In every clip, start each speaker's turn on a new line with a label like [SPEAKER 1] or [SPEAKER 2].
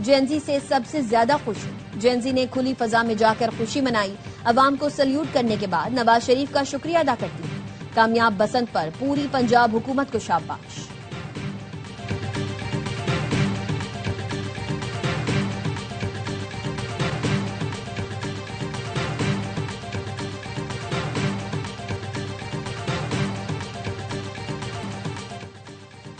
[SPEAKER 1] Gen Z سے سب سے زیادہ خوش ہوں. جینزی نے کھلی فضا میں جا کر خوشی منائی. عوام کو سلیوٹ کرنے کے بعد نواز شریف کا شکریہ ادا کرتی ہے. کامیاب بسنت پر پوری پنجاب حکومت کو شاباش.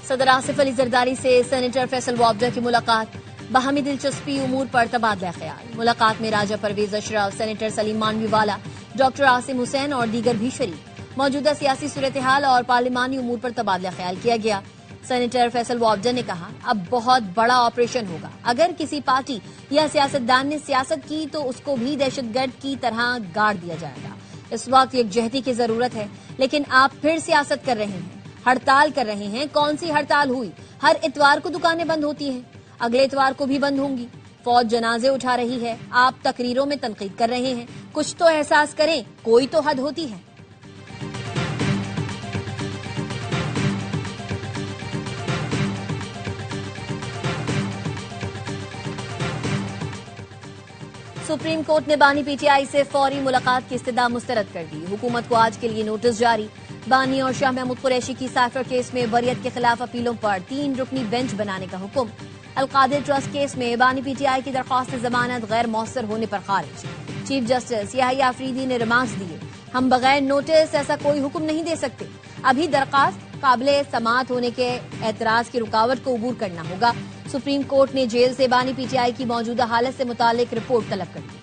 [SPEAKER 1] صدر آصف علی زرداری سے سینیٹر فیصل وابڈر کی ملاقات. باہمی دلچسپی امور پر تبادلہ خیال. ملاقات میں راجہ پرویز اشرف، سینیٹر سلیم مانوی والا، ڈاکٹر عاصم حسین اور دیگر بھی شریک. موجودہ سیاسی صورتحال اور پارلیمانی امور پر تبادلہ خیال کیا گیا. سینیٹر فیصل وابڈر نے کہا اب بہت بڑا آپریشن ہوگا. اگر کسی پارٹی یا سیاستدان نے سیاست کی تو اس کو بھی دہشت گرد کی طرح گاڑ دیا جائے گا. اس وقت یکجہتی کی ضرورت ہے، لیکن آپ پھر سیاست کر رہے ہیں، ہڑتال کر رہے ہیں. کون سی ہڑتال ہوئی؟ ہر اتوار کو دکانیں بند ہوتی ہیں، اگلے اتوار کو بھی بند ہوں گی. فوج جنازے اٹھا رہی ہے، آپ تقریروں میں تنقید کر رہے ہیں. کچھ تو احساس کریں، کوئی تو حد ہوتی ہے. سپریم کورٹ نے بانی پی ٹی آئی سے فوری ملاقات کی استدعا مسترد کر دی. حکومت کو آج کے لیے نوٹس جاری. بانی اور شاہ محمود قریشی کی سائفر کیس میں بریت کے خلاف اپیلوں پر 3 رکنی بینچ بنانے کا حکم. القادر ٹرسٹ کیس میں بانی پی ٹی آئی کی درخواست ضمانت غیر مؤثر ہونے پر خارج. چیف جسٹس یحییٰ آفریدی نے ریمارکس دیے، ہم بغیر نوٹس ایسا کوئی حکم نہیں دے سکتے. ابھی درخواست قابل سماعت ہونے کے اعتراض کی رکاوٹ کو عبور کرنا ہوگا. سپریم کورٹ نے جیل سے بانی پی ٹی آئی کی موجودہ حالت سے متعلق رپورٹ طلب کر دی.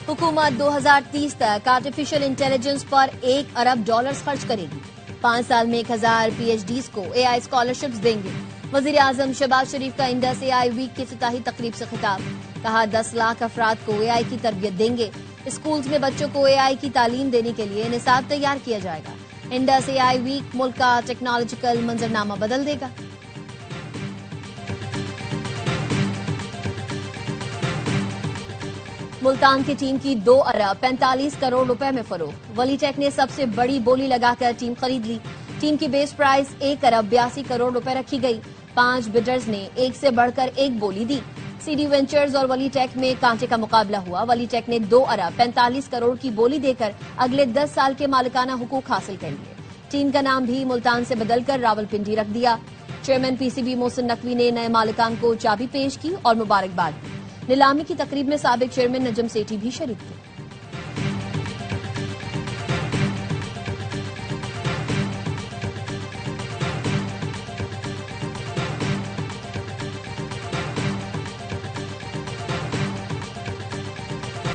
[SPEAKER 1] حکومت 2030 تک آرٹیفیشل انٹیلیجنس پر $1 ارب خرچ کرے گی. 5 سال میں 1000 پی ایچ ڈیز کو اے آئی اسکالرشپس دیں گے. وزیر اعظم شہباز شریف کا انڈس اے آئی ویک کی افتتاحی تقریب سے خطاب. کہا 10 لاکھ افراد کو اے آئی کی تربیت دیں گے. اسکولز میں بچوں کو اے آئی کی تعلیم دینے کے لیے نصاب تیار کیا جائے گا. انڈس اے آئی ویک ملک کا ٹیکنالوجیکل منظرنامہ بدل دے گا. ملتان کی ٹیم کی 2 ارب 45 کروڑ روپے میں فروخت. ولی ٹیک نے سب سے بڑی بولی لگا کر ٹیم خرید لی. ٹیم کی بیس پرائز 1 ارب 82 کروڑ روپے رکھی گئی. 5 بڈرز نے ایک سے بڑھ کر ایک بولی دی. سی ڈی وینچرز اور ولی ٹیک میں کانٹے کا مقابلہ ہوا. ولی ٹیک نے 2 ارب 45 کروڑ کی بولی دے کر اگلے 10 سال کے مالکانہ حقوق حاصل کر لیے. ٹیم کا نام بھی ملتان سے بدل کر راولپنڈی رکھ دیا. Chairman P C B Mohsin Naqvi نے نئے مالکان کو چابی پیش کی اور مبارکباد دی. نیلامی کی تقریب میں سابق چیئرمین نجم سیٹھی بھی شریک تھے.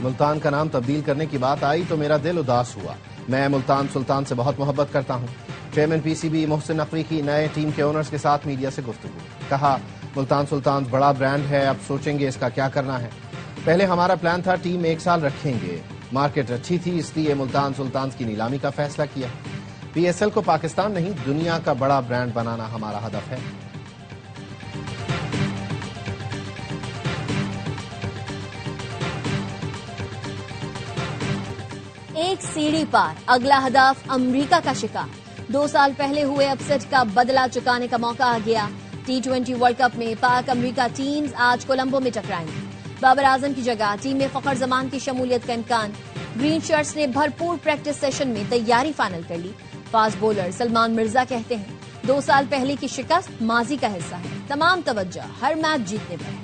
[SPEAKER 2] ملتان کا نام تبدیل کرنے کی بات آئی تو میرا دل اداس ہوا. میں ملتان سلطان سے بہت محبت کرتا ہوں. Chairman P C B Mohsin Naqvi کی نئے ٹیم کے اونرز کے ساتھ میڈیا سے گفتگو. کہا ملتان سلطان بڑا برانڈ ہے، اب سوچیں گے اس کا کیا کرنا ہے. پہلے ہمارا پلان تھا ٹیم 1 سال رکھیں گے. مارکیٹ اچھی تھی اس لیے ملتان سلطان کی نیلامی کا فیصلہ کیا. پی ایس ایل کو پاکستان نہیں دنیا کا بڑا برانڈ بنانا ہمارا ہدف ہے.
[SPEAKER 1] ایک سیڑھی پار، اگلا ہدف امریکہ کا شکار. 2 سال پہلے ہوئے اپسیٹ کا بدلہ چکانے کا موقع آ گیا. T20 ورلڈ کپ میں پاک امریکہ ٹیمز آج کولمبو میں ٹکرائیں گی. بابر اعظم کی جگہ ٹیم میں فخر زمان کی شمولیت کا امکان. گرین شرٹس نے بھرپور پریکٹس سیشن میں تیاری فائنل کر لی. فاسٹ بولر سلمان مرزا کہتے ہیں 2 سال پہلے کی شکست ماضی کا حصہ ہے، تمام توجہ ہر میچ جیتنے پر ہے.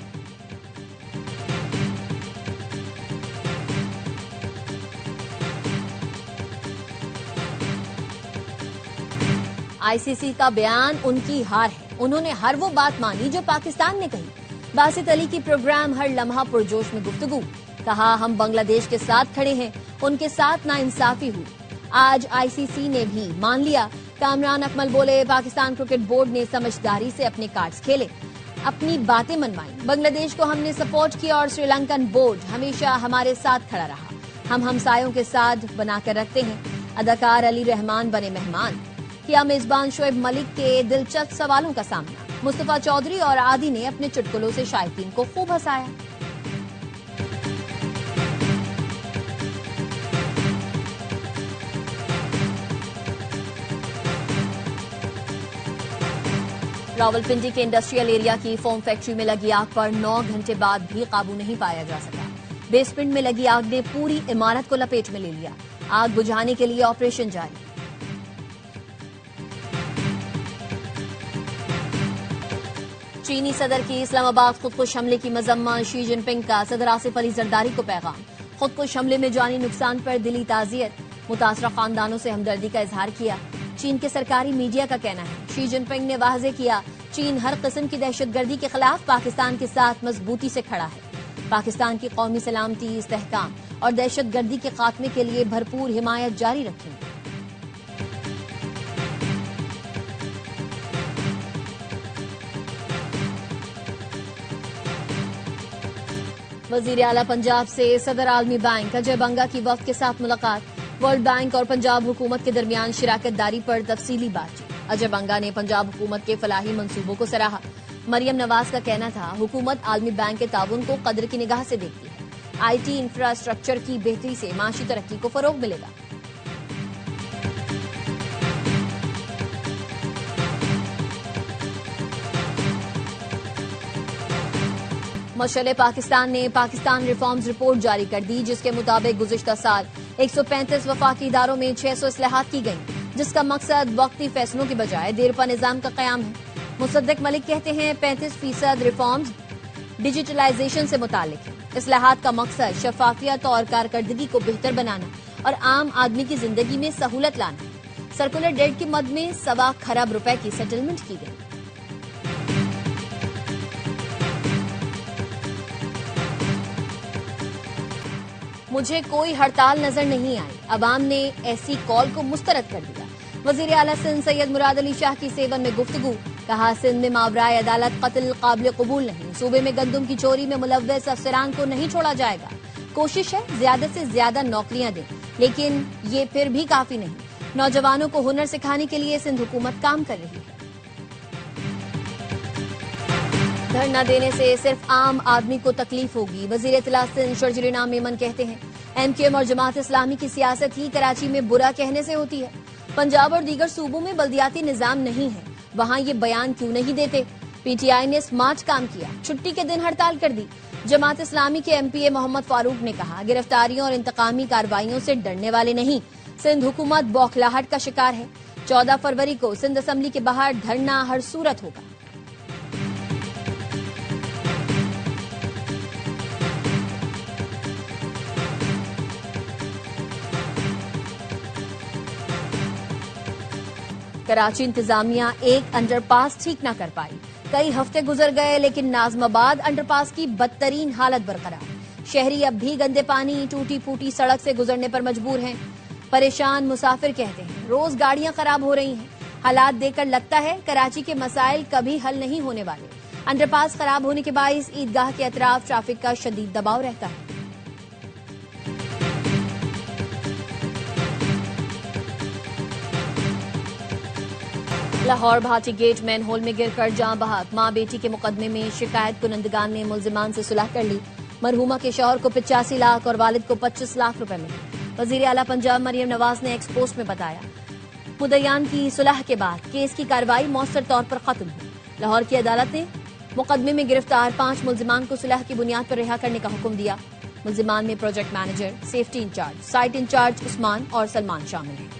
[SPEAKER 1] آئی سی سی کا بیان ان کی ہار ہے. انہوں نے ہر وہ بات مانی جو پاکستان نے کہی. باسط علی کی پروگرام ہر لمحہ پرجوش میں گفتگو. کہا ہم بنگلہ دیش کے ساتھ کھڑے ہیں، ان کے ساتھ ناانصافی ہوئی. آج آئی سی سی نے بھی مان لیا. کامران اکمل بولے پاکستان کرکٹ بورڈ نے سمجھداری سے اپنے کارڈز کھیلے، اپنی باتیں منوائیں. بنگلہ دیش کو ہم نے سپورٹ کیا اور سری لنکن بورڈ ہمیشہ ہمارے ساتھ کھڑا رہا. ہم ہمسایوں کے ساتھ بنا کر رکھتے ہیں. اداکار علی رحمان بنے مہمان. کیا میزبان شعیب ملک کے دلچسپ سوالوں کا سامنا. مصطفیٰ چودھری اور عادی نے اپنے چٹکلوں سے شائقین کو خوب ہنسایا. راولپنڈی کے انڈسٹریل ایریا کی فوم فیکٹری میں لگی آگ پر 9 گھنٹے بعد بھی قابو نہیں پایا جا سکا۔ بیسمنٹ میں لگی آگ نے پوری عمارت کو لپیٹ میں لے لیا۔ آگ بجھانے کے لیے آپریشن جاری۔ چینی صدر کی اسلام آباد خودکش حملے کی مذمت، شی جن پنگ کا صدر آصف علی زرداری کو پیغام۔ خودکش حملے میں جانی نقصان پر دلی تعزیت، متاثرہ خاندانوں سے ہمدردی کا اظہار کیا۔ چین کے سرکاری میڈیا کا کہنا ہے شی جن پنگ نے واضح کیا چین ہر قسم کی دہشت گردی کے خلاف پاکستان کے ساتھ مضبوطی سے کھڑا ہے۔ پاکستان کی قومی سلامتی، استحکام اور دہشت گردی کے خاتمے کے لیے بھرپور حمایت جاری رکھیں گے۔ وزیر اعلیٰ پنجاب سے صدر عالمی بینک اجے بنگا کی وفد کے ساتھ ملاقات۔ ورلڈ بینک اور پنجاب حکومت کے درمیان شراکت داری پر تفصیلی بات چیت۔ اجے بنگا نے پنجاب حکومت کے فلاحی منصوبوں کو سراہا۔ مریم نواز کا کہنا تھا حکومت عالمی بینک کے تعاون کو قدر کی نگاہ سے دیکھتی ہے۔ آئی ٹی انفراسٹرکچر کی بہتری سے معاشی ترقی کو فروغ ملے گا۔ مشعل پاکستان نے پاکستان ریفارمز رپورٹ جاری کر دی، جس کے مطابق گزشتہ سال 135 وفاقی اداروں میں 600 اصلاحات کی گئیں، جس کا مقصد وقتی فیصلوں کے بجائے دیرپا نظام کا قیام ہے۔ مصدق ملک کہتے ہیں 35% ریفارمز ڈیجیٹلائزیشن سے متعلق ہیں۔ اصلاحات کا مقصد شفافیت اور کارکردگی کو بہتر بنانا اور عام آدمی کی زندگی میں سہولت لانا ہے۔ سرکولر ڈیٹ کی مد میں 1.25 کھرب روپے کی سیٹلمنٹ کی گئی۔ مجھے کوئی ہڑتال نظر نہیں آئی، عوام نے ایسی کال کو مسترد کر دیا۔ وزیر اعلیٰ سندھ سید مراد علی شاہ کی 7 میں گفتگو، کہا سندھ میں ماورائے عدالت قتل قابل قبول نہیں، صوبے میں گندم کی چوری میں ملوث افسران کو نہیں چھوڑا جائے گا۔ کوشش ہے زیادہ سے زیادہ نوکریاں دیں، لیکن یہ پھر بھی کافی نہیں۔ نوجوانوں کو ہنر سکھانے کے لیے سندھ حکومت کام کر رہی ہے۔ دھرنا دینے سے صرف عام آدمی کو تکلیف ہوگی، وزیر اطلاع سندھ شرجیل انعام میمن کہتے ہیں ایم کیو ایم اور جماعت اسلامی کی سیاست ہی کراچی میں برا کہنے سے ہوتی ہے۔ پنجاب اور دیگر صوبوں میں بلدیاتی نظام نہیں ہے، وہاں یہ بیان کیوں نہیں دیتے؟ پی ٹی آئی نے سمارٹ کام کیا، چھٹی کے دن ہڑتال کر دی۔ جماعت اسلامی کے ایم پی اے محمد فاروق نے کہا گرفتاریوں اور انتقامی کارروائیوں سے ڈرنے والے نہیں، سندھ حکومت بوکھلاہٹ کا شکار ہے۔ 14 فروری کو سندھ اسمبلی کے باہر دھرنا ہر صورت ہوگا۔ کراچی انتظامیہ ایک انڈر پاس ٹھیک نہ کر پائی، کئی ہفتے گزر گئے لیکن ناظم آباد انڈر پاس کی بدترین حالت برقرار۔ شہری اب بھی گندے پانی، ٹوٹی پھوٹی سڑک سے گزرنے پر مجبور ہیں۔ پریشان مسافر کہتے ہیں روز گاڑیاں خراب ہو رہی ہیں۔ حالات دیکھ کر لگتا ہے کراچی کے مسائل کبھی حل نہیں ہونے والے۔ انڈر پاس خراب ہونے کے باعث عیدگاہ کے اطراف ٹریفک کا شدید دباؤ رہتا ہے۔ لاہور بھاٹی گیٹ مین ہول میں گر کر جاں بحق، ماں بیٹی کے مقدمے میں شکایت کنندگان نے ملزمان سے صلح کر لی۔ مرحومہ کے شوہر کو 85 لاکھ اور والد کو 25 لاکھ روپے ملے۔ وزیر اعلیٰ پنجاب مریم نواز نے ایکس پوسٹ میں بتایا مدعیان کی صلح کے بعد کیس کی کارروائی مؤثر طور پر ختم ہوئی۔ لاہور کی عدالت نے مقدمے میں گرفتار 5 ملزمان کو صلح کی بنیاد پر رہا کرنے کا حکم دیا۔ ملزمان میں project manager, safety incharge, site incharge Usman اور سلمان شامل ہیں۔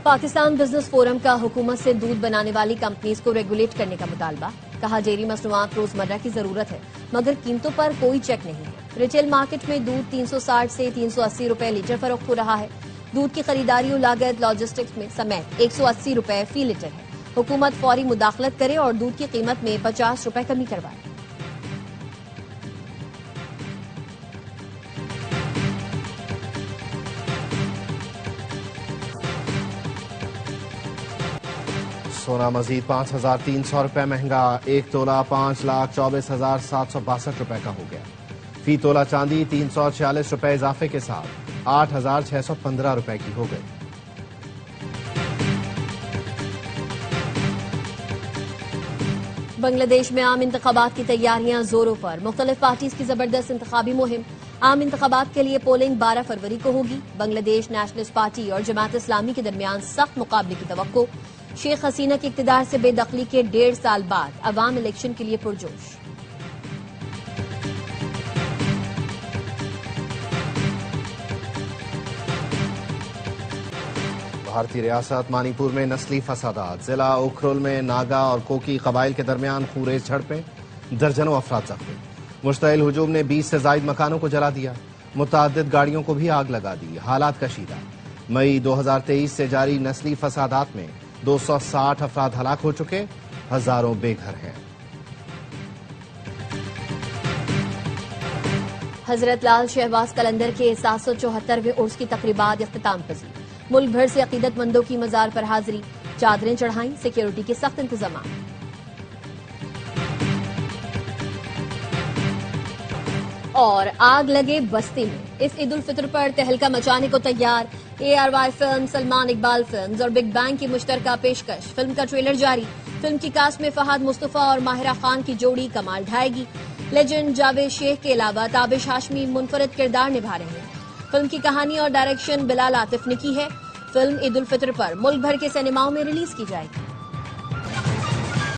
[SPEAKER 1] پاکستان بزنس فورم کا حکومت سے دودھ بنانے والی کمپنیز کو ریگولیٹ کرنے کا مطالبہ، کہا ڈیری مصنوعات روزمرہ کی ضرورت ہے مگر قیمتوں پر کوئی چیک نہیں ہے۔ ریٹیل مارکیٹ میں دودھ 360 سے 380 روپے لیٹر فروخت ہو رہا ہے۔ دودھ کی خریداری و لاگت لاجسٹکس میں سمیت 180 روپے فی لیٹر ہے۔ حکومت فوری مداخلت کرے اور دودھ کی قیمت میں 50 روپے کمی کروائے۔
[SPEAKER 2] سونا مزید 5,300 روپے مہنگا، 1 تولہ 5,24,762 روپے کا ہو گیا۔ فی تولہ چاندی 346 روپے اضافے کے ساتھ 8,615 روپے کی ہو گئی۔
[SPEAKER 1] بنگلہ دیش میں عام انتخابات کی تیاریاں زوروں پر، مختلف پارٹیز کی زبردست انتخابی مہم۔ عام انتخابات کے لیے پولنگ 12 فروری کو ہوگی۔ بنگلہ دیش نیشنلسٹ پارٹی اور جماعت اسلامی کے درمیان سخت مقابلے کی توقع۔ شیخ حسینہ کی اقتدار سے بے دخلی کے 1.5 سال بعد عوام الیکشن کے لیے پرجوش۔
[SPEAKER 2] بھارتی ریاست منی پور میں نسلی فسادات، ضلع اکھرول میں ناگا اور کوکی قبائل کے درمیان خونریز جھڑپیں، درجنوں افراد زخمی۔ مشتعل ہجوم نے 20 سے زائد مکانوں کو جلا دیا، متعدد گاڑیوں کو بھی آگ لگا دی، حالات کشیدہ۔ مئی 2023 سے جاری نسلی فسادات میں 260 افراد ہلاک ہو چکے، ہزاروں بے گھر ہیں۔
[SPEAKER 1] حضرت لال شہباز قلندر کے 774ویں عرس کی تقریبات اختتام پذیر۔ ملک بھر سے عقیدت مندوں کی مزار پر حاضری، چادریں چڑھائیں، سیکیورٹی کے سخت انتظامات۔ اور آگ لگے بستی میں، اس عید الفطر پر تہلکہ مچانے کو تیار ARY film, Salman Iqbal films اور بگ بینگ کی مشترکہ پیشکش۔ فلم کا ٹریلر جاری۔ فلم کی کاسٹ میں فہد مصطفیٰ اور ماہرہ خان کی جوڑی کمال ڈھائے گی۔ لیجنڈ جاوید شیخ کے علاوہ تابش ہاشمی منفرد کردار نبھا رہے ہیں۔ فلم کی کہانی اور ڈائریکشن بلال عاطف نے کی ہے۔ فلم عید الفطر پر ملک بھر کے سینماؤں میں ریلیز کی جائے گی۔